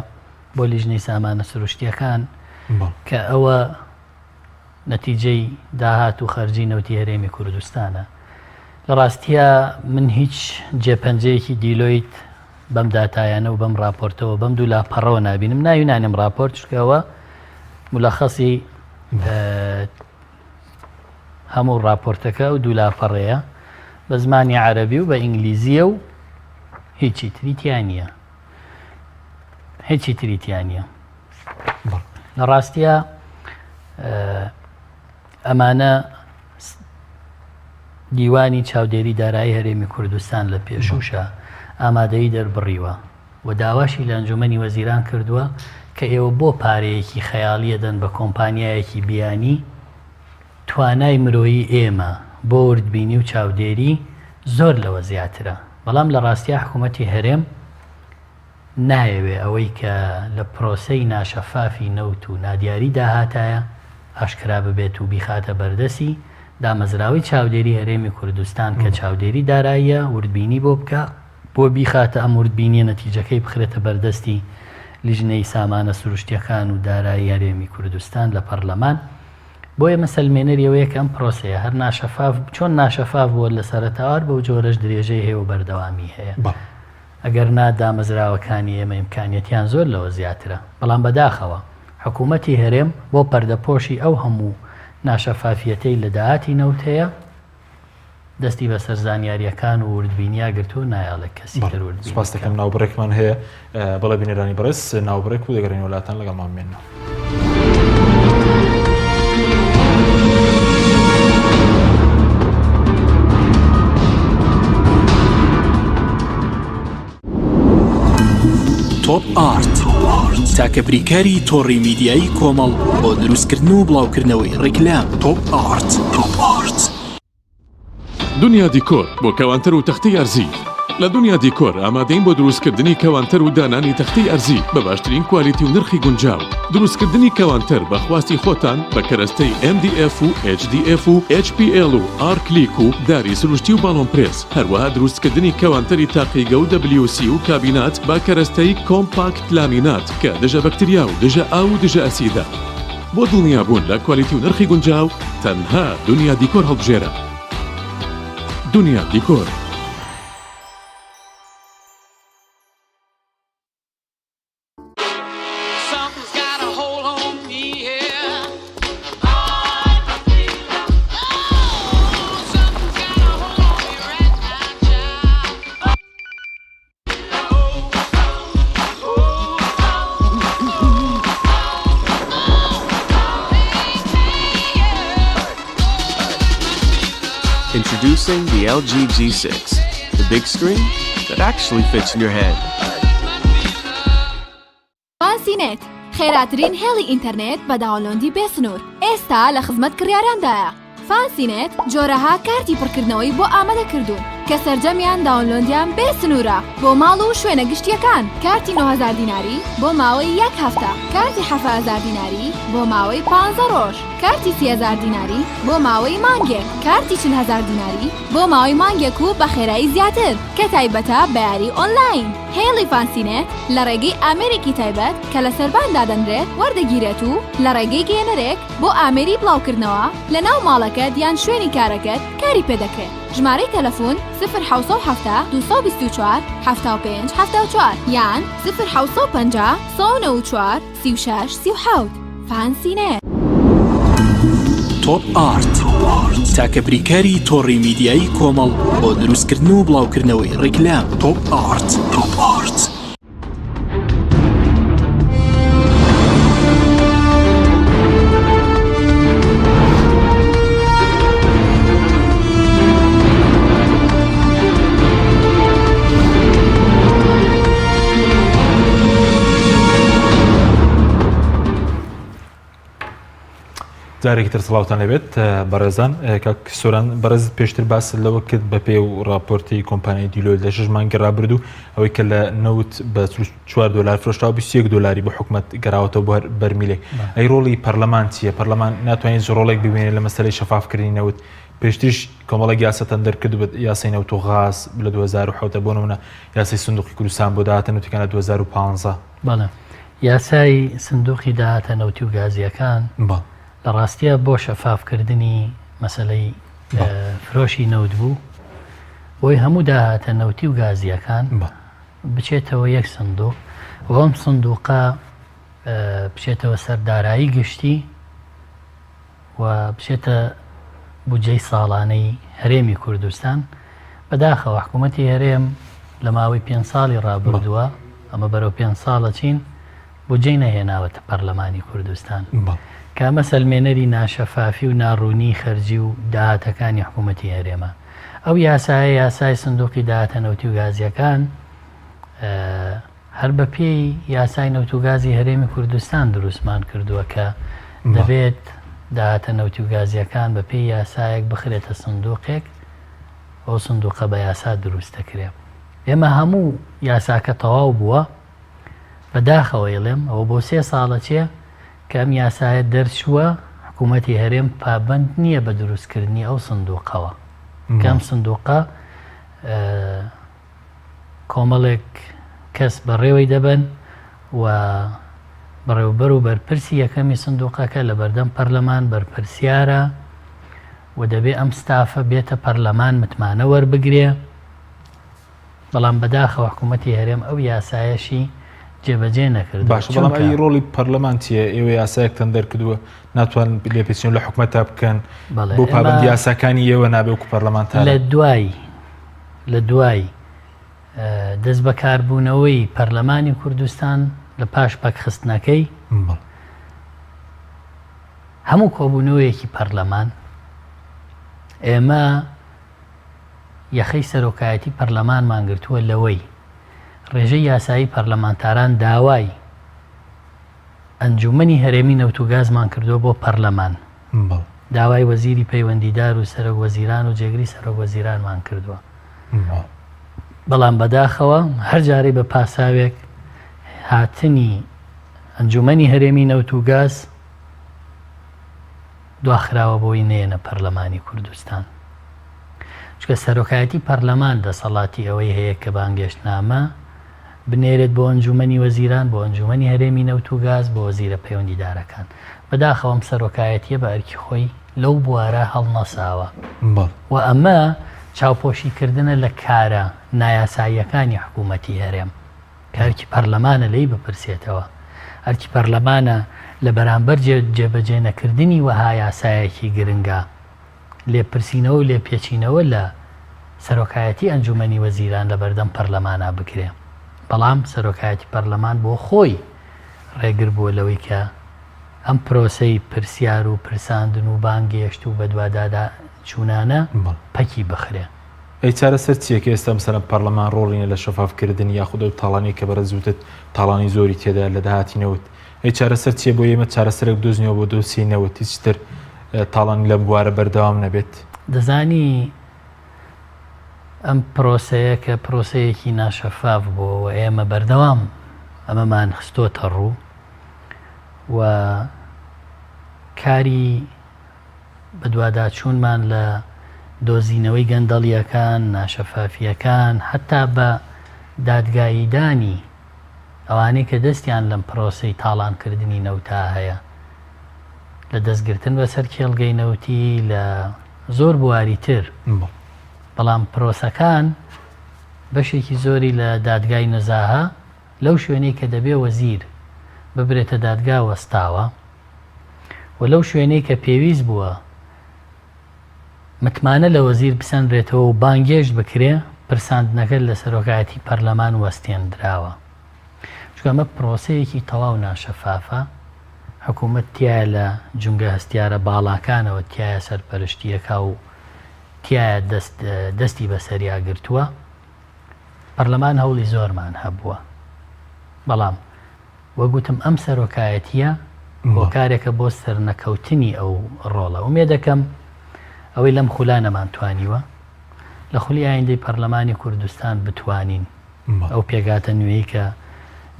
بۆ لیژنەی سامانە سروشتیەکان کە ئەوە نەتیجەی داهات و خەرجی نەوتی هەرێمی کوردستانە لە ڕاستیە من هیچ جێپەنجەیەکی دیلۆیت بەم داتایانە و بەم راپۆرتەوە بەم دوو لاپەڕەوە نبینم ناوینانم راپۆرت چکەوە مولەخەسی هەموو راپۆرتەکە و دوو لاپەڕەیە بە زمانی عەرەبی و بە ئینگلیزیە و هیچی تریتیان نییە لە ڕاستیە ئەمانە دیوانی چاودێری دارایی هەرێمی کوردستان لە پێشوشە ئامادەی دەربڕیوە و داواشی لە ئەنجومەنی وەزیران کردووە کە ئێوە بۆ پارەیەکی خەیاڵیە دەن بە کۆمپانیایەکی بیانی توانای مرۆیی ئێمە بۆ وردبینی و چاودێری زۆر لەوە زیاترە بەڵام لە ڕاستیە حکوومەتی هەرێم نایەوێ ئەوەی کە لە پرۆسەی ناشەفافی نەوت و نادیاری داهاتایە ئاشکرا ببێت و بیخاتە بەردەسی دامەزراوی چاودێری هەرێمی کوردستان کە چاودێری داراییە وردبینی بۆ بکە بۆ بیخاتە ئەم وردبینیە نەتیجەکەی بخرێتە بەردەستی لیژنەی سامانە سروشتیەکان و دارایی هەرێمی کوردستان لە پەرلەمان بۆیە مەسەلمێنەریەوەیە کە ئەم پرۆسەیە هەر ناشەفاف چۆن ناشەفاف بووە لە سەرەتاوار بەو جۆرەش درێژەی هەیە و بەردەوامی هەیە ئەگەر دامەزراوەکانی ئێمە ئیمکانیەتیان زۆر لەوە زیاترە بەڵام بەداخەوە حکوومەتی هەرێم بۆ پەردەپۆشی ئەو هەموو ناشەفافیەتەی لە داهاتی نەوت هەیە دەستی بەسەر زانیاریەکان و وردبینیا گرتو نایاڵێک کەسی تر وردبینی. سپاس دەکەم ناوبڕێکمان هەیە بەڵێ بینەرانی بەڕێز ناوبڕێک و دەگەڕێنەوە وڵاتان لەگەڵمان بمێنەوە. تۆپ ئارت تاکە بریکاری تۆڕی میدیایی کۆمەڵ بۆ دروستکردن و بڵاوکردنەوەی ڕیکلام. تۆپ ئارت. دنیا دیکۆر بۆ کەوانتر و تەختەی ئەرزی. لە دنیا دیکۆر ئامادەین بۆ دروستکردنی کەوانتر و دانانی تەختەی ئەرزی بە باشترین کوالیتی و نرخی گونجاو. دروستکردنی کەوانتر بە خواستی خۆتان بە کەرەستەی MDF و HDF و HPL و R-Click و داری سروشتی و باڵۆن پرێس. هەروەها دروستکردنی کەوانتری تاقیگە و WC و کابینات با کەرەستەی کۆمپاکت لامینات کە دژە بەکتریا و دژە ئاو و دژە ئەسیدە. بۆ دڵنیابوون لە کوالیتی و نرخی گونجاو تەنها دنیا دیکۆر هەڵبژێرە. دنیا دیکۆر. Introducing the LG G6, the big screen that actually fits in your head. فانسینێت خێراترین هێڵی ئینتەرنێت بە داوڵۆندی بێسنوور ئێستا لە خزمەت کڕیارەندایە. فانسینێت جۆرەها کارتی پڕکردنەوەی بۆ ئامادەکردوون کە سەرجەمیان داوڵۆندیان بێسنوورە بۆ ماڵ و شوێنە گشتیەکان. کارتی 9000 دیناری بۆ ماوەی 1 هەفتە، کارتی 7000 دیناری بۆ ماوەی 15 ڕۆژ، کارتی 30000 دیناری بۆ ماوەی مانگێک، کارتی 40000 دیناری بۆ ماوەی مانگێک و بە خێرایی زیاتر کە تایبەتە بە یاری ئۆنلاین. هێڵی فانسینێت لە ڕێگەی ئامێرێکی تایبەت کە لە سەرباندا دەنرێت وەردەگیرێت و لە ڕێگەی گێنەرێک بۆ ئامێری بڵاوکردنەوە لە ناو ماڵەکەت یان شوێنی کارەکەت کاری پێدەکرێت. ژمارەی تەلەفۆن 070 224 75 74 یان 050 194 36 37. فانسینێت. تۆپ ئارت تاکە بریکاری تۆڕی میدیایی کۆمەڵ بۆ دروستکردن و بڵاوکردنەوەی ڕیکلام. تۆپ ئارت. جارێکی تر سڵاوتان لەبێت بەڕێزان کاک سۆران بەڕێز پێشتر باس لەوە کرد بە پێ و راپۆرتی کۆمپانیای دیلۆیت لە 6 مانگی ڕابردوو ئەوەی کە لە نەوت بە 4 دلار فرۆشتراوە 21 دلاری بە حکومەت گەراوەتەوە بۆ بەرمیلێک. ئەی ڕۆڵی پەرلەمان چییە؟ پەرلەمان ناتوانێت ڕۆڵێک ببینێت لە مەسەلەی شەفافکردنی نەوت. پێشتریش کۆمەڵێک یاسەتەن دەرکرد بە یاسای نەوت و غاز لە 2007 بۆ نمونە یاسای سندوقی کوردستان بۆ داهاتە نەوتەکان لە 2015. بەڵێ یاسای سندوقی داهاتە نەوتی و گازیەکان لە ڕاستیە بۆ شەفافکردنی مەسەلەی فرۆشی نەوت بوو بۆی هەموو داهاتە نەوتی و گازیەکان بچێتەوە یەک سندوق و ئەم سندوقە بچێتەوە سەر دارایی گشتی و بچێتە بودجەی ساڵانەی هەرێمی کوردستان. بەداخەوە حکوومەتی هەرێم لە ماوەی 5 ساڵی ڕابردووە ئەمە بەرەو 5 ساڵە چین بودجەی نەهێناوەتە پەرلەمانی کوردستان کە مەسەلمێنەری ناشەفافی و ناڕوونی خەرجی و داهاتەکانی حکوومەتی هەرێمە. ئەو یاسایە یاسای سندوقی داهاتە نەوتی و گازیەکان هەر بە پێی یاسای نەوت و گازی هەرێمی کوردستان دروستمان کردووە کە دەبێت داهاتە نەوتی و گازیەکان بە پێی یاسایەک بخرێتە سندوقێک ئەو سندوقە بە یاسا دروست دەکرێت. ئێمە هەموو یاساکە تەواو بووە بەداخەوە ئێڵێم ئەوە بۆ 3 ساڵە چیە کە ئەم یاسایە دەرچووە حکوومەتی هەرێم پابند نییە بە دروستکردنی ئەو سندوقەوە کەم سندوقە کۆمەڵێک کەس بەڕێوەی دەبن و بەڕێوەبەر و بەرپرسی یەکەمی سندوقەکە لە بەردەم پەرلەمان بەرپرسیارە و دەبێ ئەم ستافە بێتە پەرلەمان متمانە وەربگرێ. بەڵام بەداخەوە حکوومەتی هەرێم ئەو یاسایەشی جێبەجێ نەکرد. باشە بەڵام ئەی ڕۆڵی پەرلەمان چیە؟ ئێوە یاسایەکتان دەرکردووە ناتوان لێپێچین لە حکوومەتە بکەن بۆ پابەندی یاساکانی ئێوە نابێ وەکو پەرلەمانتان لە دوای دەست بەکاربوونەوەی پەرلەمانی کوردستان لە پاش پەکخستنەکەی هەموو کۆبوونەوەیەکی پەرلەمان ئێمە یەخەی سەرۆکایەتی پەرلەمانمان گرتووە لەوەی ڕێژەی یاسایی پەرلەمانتاران داوای ئەنجومەنی هەرێمی نەوت و گازمان کردووە بۆ پەرلەمان، داوای وەزیری پەیوەندیدار و سەرۆک وەزیران و جێگری سەرۆک وەزیرانمان کردووە. بەڵام بەداخەوە هەر جارەی بە پاساوێک هاتنی ئەنجومەنی هەرێمی نەوت و گاز دواخراوە بۆی نێنە پەرلەمانی کوردستان، چکە سەرۆکایەتی پەرلەمان دەسەڵاتی ئەوەی هەیە کە بانگێشتنامە بنێرێت بۆ ئەنجومەنی وەزیران، بۆ ئەنجومەنی هەرێمی نەوت و گاز، بۆ وەزیرە پەیوەندیدارەکان. بەداخەوەم سەرۆکایەتیە بە ئەرکی خۆی لەو بوارە هەڵنەساوە و ئەمە چاوپۆشیکردنە لە کارە نایاساییەکانی حکوومەتی هەرێم کە ئەرکی پەرلەمانە لی بپرسێتەوە. ئەرکی پەرلەمانە لە بەرامبەر جێبەجێ نەکردنی وەها یاسایەکی گرنگە لێپرسینەوە و لێپێچینەوە لە سەرۆکایەتی ئەنجومەنی وەزیران لە بەردەم پەرلەمانە بکرێ. بەڵام سەرۆکایەتی پەرلەمان بۆ خۆی ڕێگر بووە لەوەی کە ئەم پرۆسەی پرسیار و پرساندن و بانگێشت و بەدوادادا چوونانە پەکی بخرێ. ئەی چارەسەر چیە کە ئێستا مەسەلەن پەرلەمان ڕۆڵینە لە شەفافکردن یاخود ئەو تاڵانی کە بەرەزوتت تاڵانی زۆری تێدا لە داهاتینەوەت؟ ئەی چارەسەر چیە بۆ ئێمە چارەسەرێک دۆزنیەوە بۆ دۆسینەوە هیچتر تاڵانی لەم بوارە بەردەوام نەبێت؟ دەزانی ئەم پرۆسەیە کە پرۆسەیەکی ناشەفاف بووەوە ئێمە بەردەوام ئەمەمان خستۆتە ڕوو و کاری بەدواداچوونمان لە دۆزینەوەی گەندەڵیەکان، ناشەفافیەکان، حتا بە دادگاییدانی ئەوانەی کە دەستیان لەم پرۆسەی تاڵانکردنی نەوتا هەیە، لە دەستگرتن بەسەر کێڵگەی نەوتی، لە زۆر بواری تر. بەڵام پرۆسەکان بەشێکی زۆری لە دادگای نەزاها لەو شوێنەی کە دەبێ وەزیر ببرێتە دادگا وەستاوە و لەو شوێنەی کە پێویست بووە متمانە لە وەزیر بسەندرێتەوە و بانگێشت بکرێ، پرساندنەکە لە سەرۆکایەتی پەرلەمان وەستێنراوە. چکە ئەمە پرۆسەیەکی تەواو ناشەفافە. حکوومەت تایە لە جونگە هەستیارە باڵاکانەوە تایە سەرپەرشتیەکە و تایە دەستی بەسەریا گرتووە. پەرلەمان هەوڵی زۆرمان هەبووە، بەڵام وەگوتم ئەم سەرۆکایەتیە هۆکارێکە بۆ سەرنەکەوتنی ئەو ڕۆڵە. ومێ دەکەم ئەوەی لەم خولا نەمانتوانیوە لە خولی ئایندەی پەرلەمانی کوردستان بتوانین ئەو پێگاتە نوێی کە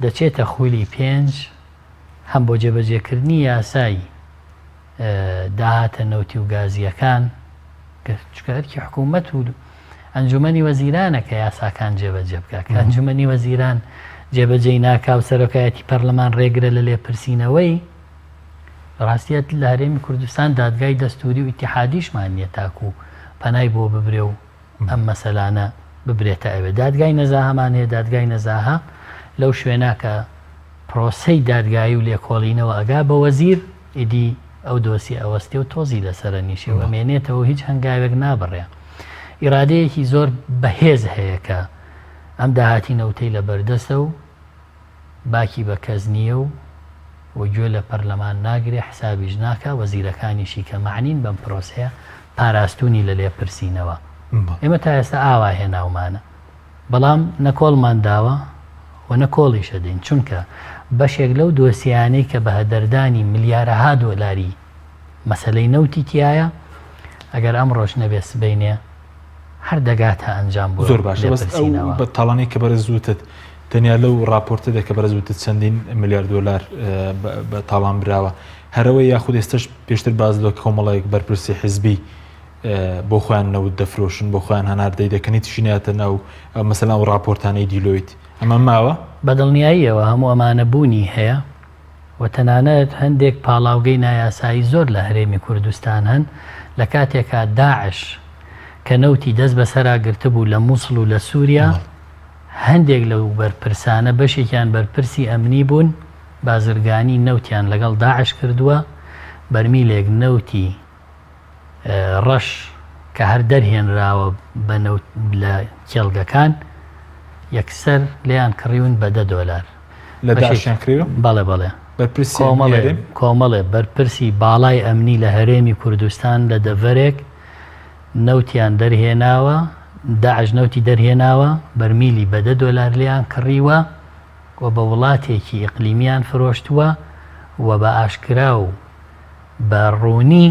دەچێتە خولی 5 هەم بۆ جێبەجێکردنی یاسایی داهاتە نەوتی و گازیەکان، چکارکی حکوومەت و ئەنجومەنی وەزیرانە کە یاساکان جێبەجێ بکە، کە ئەنجومەنی وەزیران جێبەجێی ناکا و سەرۆکایەتی پەرلەمان ڕێگرە لە لێپرسینەوەی. ڕاستیەت لە هەرێمی کوردستان دادگای دەستوری و ئیتیحادیشمان نییە تاکو پەنای بۆ ببرێ و ئەم مەسەلانە ببرێتە ئەوێ. دادگای نەزاهەمان هەیە. دادگای نەزاها لەو شوێنە کە پرۆسەی دادگایی و لێکۆڵینەوە ئەگا بە وەزیر ئیدی ئەو دۆسی ئەوەستێ و تۆزی لەسەر نیشێوە مێنێتەوە، هیچ هەنگاوێک نابڕێ. ئیرادەیەکی زۆر بەهێز هەیە کە ئەم داهاتی نەوتەی لە بەردەسە و باکی بە کەس نییە و وەگوێ لە پەرلەمان ناگرێ، حسابیش ناکە، وەزیرەکانیشی کە معنین بەم پرۆسەیە پاراستونی لە لێپرسینەوە. ئێمە تا ئێستا ئاوا هێناومانە، بەڵام نەکۆڵمان داوە و نەکۆڵیشە دەین، چونکە بەشێک لەو دۆسیانەی کە بە هەدەردانی ملیارەها دۆلاری مەسەلەی نەوتی تایە ئەگەر ئەم ڕۆژ نەبێ سبەینێ هەر دەگاتە ئەنجام بۆ زۆر باشە. بە تاڵانی کە بەرەزوتت تەنیا لەو راپۆرتە دەکە بەرەزوتت چەندین ملیار دۆلار بە تاڵان براوە، هەرەوەی یاخود ئێستش پێشتر باز دۆ کۆمەڵەیەک بەرپرسی حیزبی بۆ خۆیان نەوت دەفرۆشن، بۆ خۆیان هەناردەی دەکەنی تشیناتە ناو مەسەلا و راپۆرتانەی دیلۆیت. ئەمە ماوە بەدڵنیاییەوە هەموو ئەمانە بوونی هەیە و و تەنانەت هەندێک پاڵاوگەی نایاسایی زۆر لە هەرێمی کوردستان هەن لە کاتێکا داعش کە نەوتی دەست بەسەرا گرتبوو لە مووسڵ و لە سووریا هەندێک لەو بەرپرسانە بەشێکیان بەرپرسی ئەمنی بوون بازرگانی نەوتیان لەگەڵ داعش کردووە بەرمیلێک نەوتی ڕەش کە هەر دەرهێنراوە بە نەوت لە کێڵگەکان یەکسەر لێیان کڕیون بە $10 لە داعشیان کڕیوە؟ بەڵێ بەڵێ کۆمەڵێ بەرپرسی باڵای ئەمنی لە هەرێمی کوردستان لە دەڤەرێک نەوتیان دەرهێناوە داعش نەوتی دەرهێناوە بەرمیلی بە $10 لیان کڕیوە و بە وڵاتێکی ئیقلیمیان فرۆشتووە و بە ئاشکرا و بە ڕوونی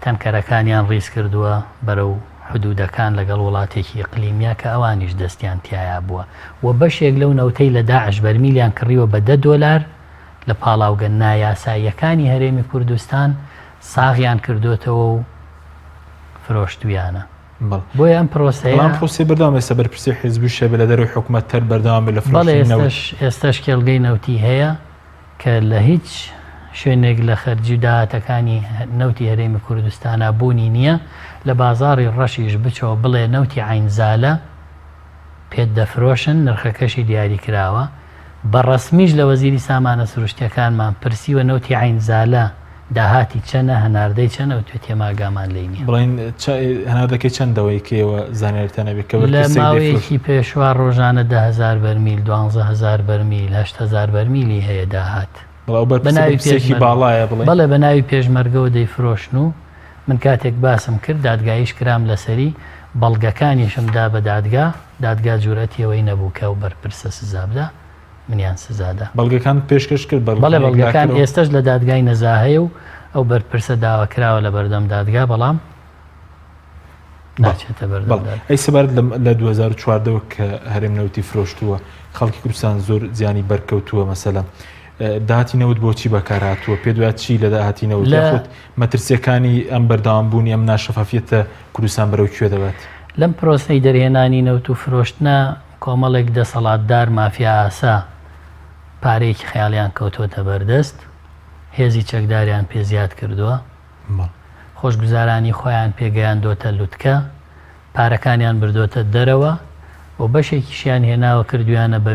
تەنکەرەکانیان ڕیز کردووە بەرەو حدودەکان لەگەڵ وڵاتێکی ئیقلیمیا کە ئەوانیش دەستیان تایە بووە و بەشێک لەو نەوتەی لە داعش بەرمیلیان کڕیوە بە $10 لە پاڵاوگە نایاساییەکانی هەرێمی کوردستان ساغیان کردوتەوە و فرۆشتویانە بۆی ئەم پرۆسی بەردەوام ێستا بەرپرسی حیزبی شێبە لە دەروی حکومەت تەر بەردەوام لە ئێستاش کێڵگەی نەوتی هەیە کە لە هیچ شوێنێک لە خەرجی و داهاتەکانی نەوتی هەرێمی کوردستانە بوونی نییە لە بازاڕی ڕەشیش بچەوە بڵێ نەوتی عینزالە پێت دەفرۆشن نرخەکەشی دیاری کراوە بە ڕەسمیش لە وەزیری سامانە سروشتیەکانمان پرسیوە نەوتی عینزالە داهاتی چەنە هەناردەی چەنە و توێت تێماگامان لێ نییە بڵین هەناردەکەی چەندەوەی کێوە زانێتەنە بێت لە ماوەیەکی پێشوا ڕۆژانە 10,000 بەرمیل 12,000 بەرمیل 8,000 بەرمیلی هەیە داهات بەڵێ بە ناوی پێشمەرگەوە دەیفرۆشن و من کاتێک باسم کرد دادگاییش کرام لەسەری بەڵگەکانیشمدا بە دادگا جوورەتیەوەی نەبوو کە و بەرپرسە سزابدا منیان سزادا بەڵگەکان پێشکەش کرد بەڵێ بەڵگەکان ئێستش لە دادگای نەزاهەیە و ئەو بەرپرسە داواکراوە لە بەردەم دادگا بەڵام ناچێتە بەردەم ئەی سەبارەت لە 2014 کە هەرێم نەوتی فرۆشتووە خەڵکی کوردستان زۆر زیانی بەرکەوتووە مەسەلەن داهاتی نەوت بۆچی بەکارهاتووە پێ دوات چی لە داهاتی نەوت یاخود مەترسیەکانی ئەم بەردەوامبوونی ئەم ناشەفافیەتە کوردستان بەرەو کوێ دەبێت لەم پرۆسەی دەرهێنانی نەوت و فرۆشتنە کۆمەڵێک دەسەڵاتدار مافیا ئاسا پارەیەکی خەیاڵیان کەوتۆتە بەردەست هێزی چەکداریان پێ زیاد کردووە خۆشگوزارانی خۆیان پێگەیاندۆتە لوتکە پارەکانیان بردۆتە دەرەوە و بەشێکیشیان هێناوە کردویانە بە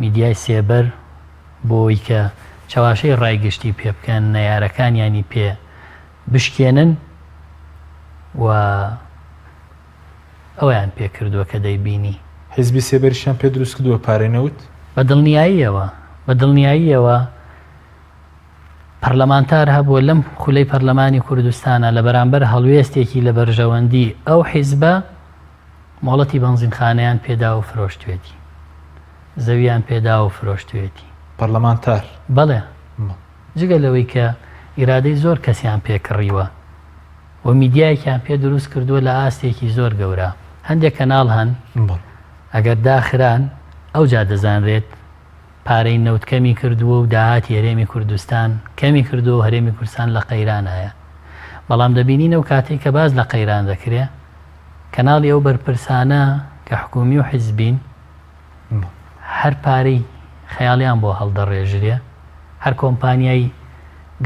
میدیای سێبەر بۆی کە چاواشەی ڕایگەشتی پێ بکەن نەیارەکانیانی پێ بشکێنن و ئەویان پێ کردووە کە دەیبینی حیزبی سێبەریشیان پێ دروست کردووە پارێنەوت بە دڵنیاییەوە پەرلەمانتار هەبووە لەم خولەی پەرلەمانی کوردستانە لە بەرامبەر هەڵوێستێکی لە بەرژەوەندی ئەو حیزبە مۆڵەتی بەنزینخانەیان پێدا و فرۆشتوێتی زەویان پێدا و فرۆشتوێتی پەرلەمانتار بەڵێ جگە لەوەی کە ئیرادەی زۆر کەسیان پێکڕیوە و میدیایەکیان پێ دروست کردووە لە ئاستێکی زۆر گەورە هەندێک کەناڵ هەن ئەگەر داخران ئەو جا دەزانرێت پارەی نەوت کەمی کردووە و داهاتی هەرێمی کوردستان کەمی کردووە هەرێمی کوردستان لە قەیرانایە بەڵام دەبینینە و کاتێک کە باز لە قەیران دەکرێ کەناڵی ئەو بەرپرسانە کە حکومی و حیزبین هەر پارەی خەیاڵیان بۆ هەڵدەڕێژرێ هەر کۆمپانیای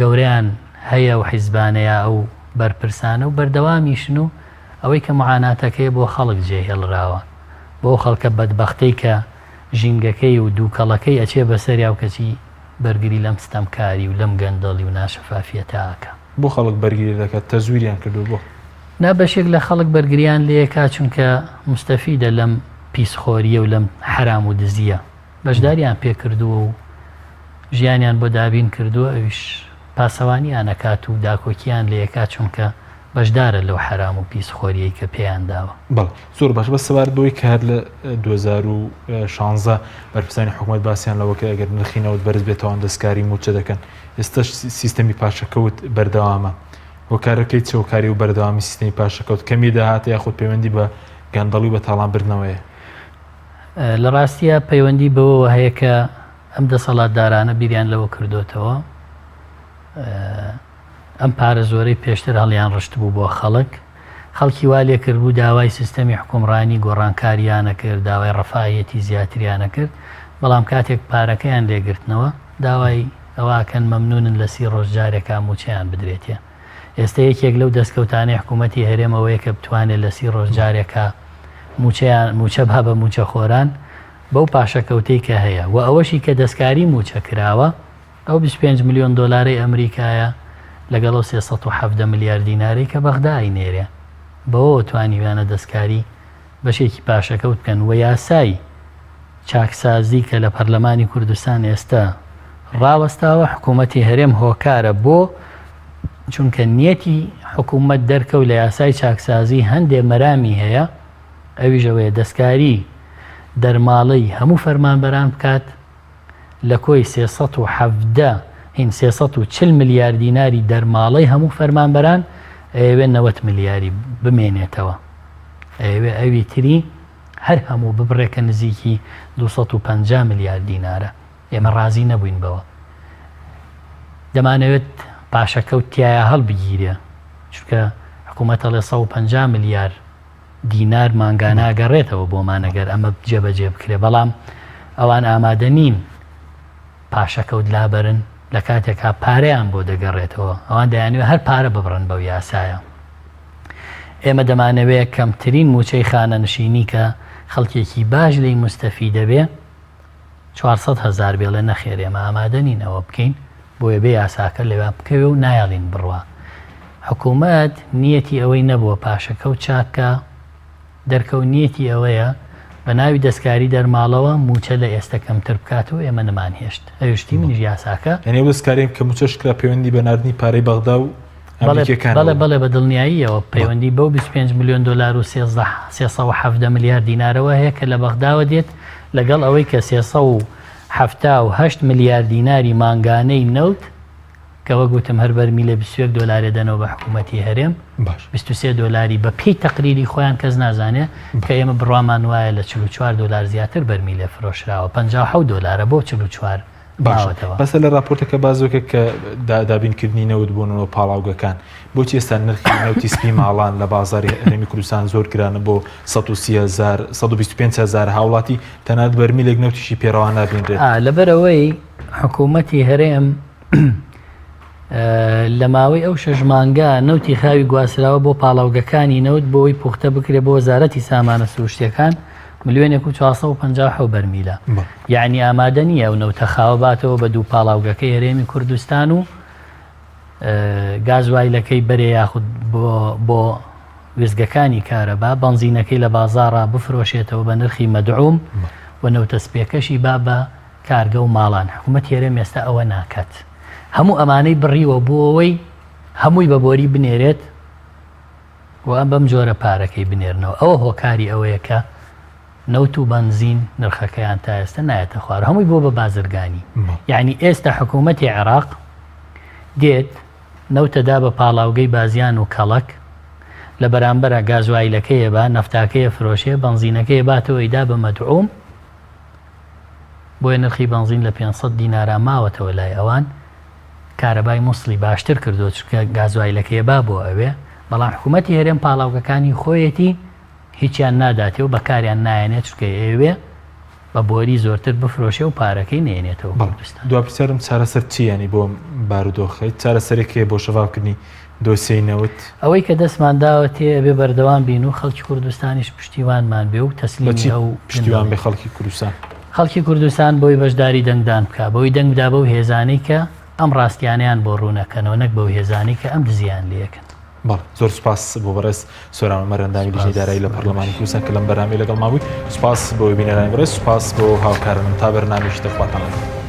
گەوریان هەیە و حیزبانەیە ئەو بەرپرسانە و بەردەوامیشن و ئەوەی کە معاناتەکەی بۆ خەڵک جێهێڵراوە بۆ خەڵکە بەدبەختەی کە ژینگەکەی و دووکەڵەکەی ئەچێ بەسەریا و کەچی بەرگری لەم ستەمکاری و لەم گەندەڵی و ناشەفافیەتەکە بۆ خەڵک بەرگری دەکات تەزویریان کردو بۆ نابەشێک لە خەڵک بەرگریان لێکا چونکە مستەفیدە لەم پیسخۆریە و لەم حرام و دزیە بەشداریان پێ کردووە و ژیانیان بۆ دابین کردووە ئەویش پاسەوانیانەکات و داکۆکیان لێکا چونکە بەشدارە لەو حرام و پیسخۆریەی کە پێیان داوە بەڵ زۆر باش بە سەوار دۆی کار لە 2016 بەرپرسانی حکوومەت باسییان لەوە کە ئەگەر نرخینەوت بەرز بێتەوەن دەستکاری موچە دەکەن ئێستش سیستەمی پاشەکەوت بەردەوامە هۆکارەکەی چۆکاری و بەردەوامی سیستەمی پاشەکەوت کەمی داهاتە یاخود پەیوەندی بە گەندەڵی بە تاڵانبردنەوەیە لە ڕاستیە پەیوەندی بەوەوە هەیە کە ئەم دەسەڵاتدارانە بیریان لەوە کردوتەوە ئەم پارە زۆرەی پێشتر هەڵیان ڕشت بوو بۆ خەڵکی وا لێ کرد بوو داوای سیستەمی حکومڕانی گۆڕانکاریانە کرد داوای ڕەفاهەتی زیاتریانە کرد بەڵام کاتێک پارەکەیان لێگرتنەوە داوای ئەوواکەن مەمنونن لە 30 ڕۆژ جارێکا موچەیان بدرێتێ. ئێستا یەکێک لەو دەستکەوتانی حکوومەتی هەرێمەوەیە کە بتوانێت لە 30 ڕۆژ جارێکە موچە با بە موچە خۆران بەو پاشەکەوتەی کە هەیە و ئەوەشی کە دەستکاری موچە کراوە ئەو 25 ملیۆن دۆلاری ئەمریکایە لەگەڵ 370 ملیارد دیناری کە بەغدای نێرێ بەوە توانیوانە دەستکاری بەشێکی پاشەکەوت بکەن و یاسای چاکسازی کە لە پەرلەمانی کوردستان ئێستا ڕاوەستاوە حکوومەتی هەرێم هۆکارە بۆ چونکە نیەتی حکوومەت دەرکەوت لە یاسای چاکسازی هەندێک مەرامی هەیە ئەویژەوەیە دەستکاری دەرماڵەی هەموو فەرمانبەران بکات لە کۆی 340 ملیارد دیناری دەرماڵەی هەموو فەرمانبەران ئەوێ 90 ملیاری بمێنێتەوە ئەوێ ئەوی تری هەر هەموو ببڕێکە نزیکی 250 ملیارد دینارە. ئێمە ڕازی نەبووین بەوە دەمانەوێت پاشەکەوتیایە هەڵبگیرێ چونکە حکوومەتە لە 150 ملیار دینار مانگاناگەڕێتەوە بۆمانەگەر ئەمە جێبەجێ بکرێ بەڵام ئەوان ئامادە نین پاشەکەوت لابەرن لە کاتێکا پارەیان بۆ دەگەڕێتەوە ئەوان دەیانوێت هەر پارە ببڕن بەو یاسایە. ئێمە دەمانەوێت کەمترین موچەی خانە نشینی کە خەڵکێکی باش لی مستەفی دەبێ 400,000 بێڵێ نەخێر ئێمە ئامادە نین ئەوە بکەین بۆیە بێ یاساکە لەوێ بکەوێ و نایڵین بڕوە. حکوومەت نیەتی ئەوەی نەبووە پاشەکەوت چاکە دەرکەوتنیەتی ئەوەیە بە ناوی دەستکاری دەرماڵەوە موچە لە ئێستا کەمتر بکاتەوە ئێمە نەمان هێشت ئەوشتی منیش یاساکە ئەنێ دەستکاریم کە موچەشکرا پەیوەندی بە نردنی پارەی بەغدا و بەڵێ بە دڵنیاییەوە پەیوەندی بەو 25 ملیۆن دلار و 370 ملیارد دینارەوە هەیە کە لە بەغداوە دێت لەگەڵ ئەوەی کە 378 ملیارد دیناری مانگانەی نەوت کەوە گوتم هەر بەرمی لە 21 دلار دەنەوە بە حکوومەتی هەرێم 23 دلاری بە پێی تەقریری خۆیان کەس نازانێ کە ئێمە بڕوامان وایە لە 44 دلار زیاتر بەرمی لێ فرۆشراوە 57 دلارە بۆ 44 بەسە لە راپۆرتەکە بازۆکە کە دابینکردنی نەوت بوونەوە پاڵاوگەکان بۆچی ئێستا نرخی نەوتی سپی ماڵان لە بازاری هەرێمی کوردستان زۆر گرانە بۆ 125,000 هاوڵاتی تەنانەت بەرمیلێک نەوتیشی پێڕەوان نابینرێت لەبەرەوەی حکوومەتی هەرێم لە ماوەی ئەو 6 مانگە نەوتی خاوی گواسراوە بۆ پاڵاوگەکانی نەوت بۆی پوختە بکرێت بۆ وەزارەتی سامانە سروشتیەکان 1,457 بەرمیلە یعنی ئامادە نییە و نەوتە خاوە باتەوە بە دوو پاڵاوگەکەی هەرێمی کوردستان و گازوایلەکەی بەرێ یاخود بۆ وێزگەکانی کارەبا بەنزینەکەی لە بازاڕا بفرۆشێتەوە بە نرخی مەدعوم و نەوتە سپێکەشی با بە کارگە و ماڵان حکوومەتی هەرێم ئێستا ئەوە ناکات هەموو ئەمانەی بڕیوە بۆ ئەوەی هەمووی بە بۆری بنێرێت و ئەم بەم جۆرە پارەکەی بنێرنەوە ئەوە هۆکاری ئەوەیە کە نەوت و بەنزین نرخەکەیان تا ئێستا نایەتە خوار هەمووی بۆ بە بازرگانی یعنی ئێستا حکوومەتی عێراق دێت نەوتەدا بە پاڵاوگەی بازیان و کەڵک لە بەرامبەرە گازوایلەکەیە بە نەفتاکەیە فرۆشێ بەنزینەکەی باتەوە ئیدا بە مەدعوم بۆیە نرخی بەنزین لە 500 دینارە ماوەتەوە لای ئەوان کارەبای مووسڵی باشتر کردو چکە گازوایلەکەیە با بۆ ئەوێ بەڵام حکوومەتی هەرێم پاڵاوگەکانی خۆیەتی هیچیان ناداتێ و بەکاریان نایەنێت چکە ئێوێ بە بۆری زۆرتر بفرۆشێ و پارەکەی نێنێتەوە کوردستان. دوپرسیارم چارەسەر چیانی بۆ بارودۆخەیت چارەسەرێکێ بۆ شەفاوکردنی دۆسیەی نەوت ئەوەی کە دەستمان داوەتێ بێ بەردەوام بین و خەڵکی کوردستانیش پشتیوانمان بێ و تەسلیمی ئەو پشتیوان بێ خەڵکی کوردستان خەڵکی کوردستان بۆی بەشداری دەنگدان بکە بۆی دەنگ بدا بەو هێزانەی کە ئەم ڕاستیانیان بۆ ڕوونەکەنەوە نەک بەو هێزانی کە ئەم دزیان لێکن. زۆر سپاس بۆ بەڕێز سۆران مەرەندامی لیژنەی دارایی لە پەرلەمانی کوردستان کە لەم بەرنامەی لەگەڵ مابووی سپاس بۆ بینەرانی بەڕێز سپاس بۆ هاوکارانم تا بەرنامەیەکی دەخواتان.